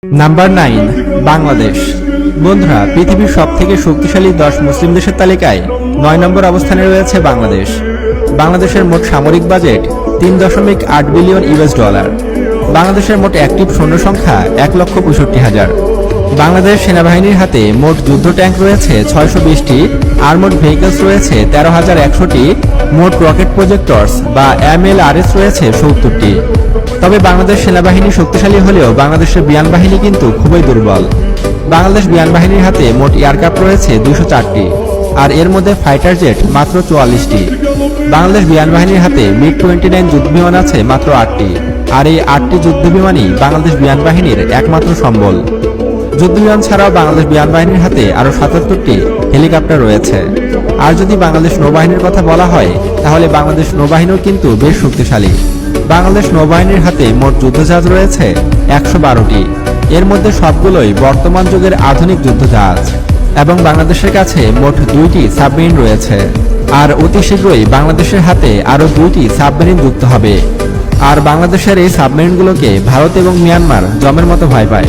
Number 9, Bangladesh. বন্ধুরা, পৃথিবীর সবথেকে শক্তিশালী 10 মুসলিম দেশের তালিকায় 9 নম্বর অবস্থানে রয়েছে বাংলাদেশ। বাংলাদেশের মোট সামরিক বাজেট 3.8 বিলিয়ন ইউএস ডলার। বাংলাদেশের মোট অ্যাক্টিভ সৈন্য সংখ্যা 1,65,000। বাংলাদেশ সেনাবাহিনীর হাতে মোট যুদ্ধ ট্যাঙ্ক রয়েছে 620টি, আর্মড ভেহিকলস রয়েছে 13,100টি, মোট রকেট প্রজেক্টরস বা MLRS রয়েছে 70টি। তবে বাংলাদেশ সেনাবাহিনী শক্তিশালী হলেও বাংলাদেশের বিমান বাহিনী কিন্তু খুবই দুর্বল। বাংলাদেশ বিমান বাহিনীর হাতে মোট এয়ারক্রাফট রয়েছে 204টি, আর এর মধ্যে ফাইটার জেট মাত্র 44টি। বাংলাদেশ বিমান বাহিনীর হাতে MiG-29 যুদ্ধবিমান আছে মাত্র 8টি, আর এই 8টি যুদ্ধবিমানই বাংলাদেশ বিমান বাহিনীর একমাত্র সম্বল। যুদ্ধবিমান ছাড়াও বাংলাদেশ বিমান বাহিনীর হাতে আরও 77টি হেলিকপ্টার রয়েছে। আর যদি বাংলাদেশ নৌবাহিনীর কথা বলা হয়, তাহলে বাংলাদেশ নৌবাহিনীও কিন্তু বেশ শক্তিশালী। বাংলাদেশ নৌবাহিনীর হাতে মোট যুদ্ধজাহাজ রয়েছে 112টি, এর মধ্যে সবগুলোই বর্তমান যুগের আধুনিক যুদ্ধজাহাজ। এবং বাংলাদেশের কাছে মোট 2টি সাবমেরিন রয়েছে, আর অতি শীঘ্রই বাংলাদেশের হাতে আরও 2টি সাবমেরিন যুক্ত হবে। আর বাংলাদেশের এই সাবমেরিনগুলোকে ভারত এবং মিয়ানমার জমের মতো ভয় পায়।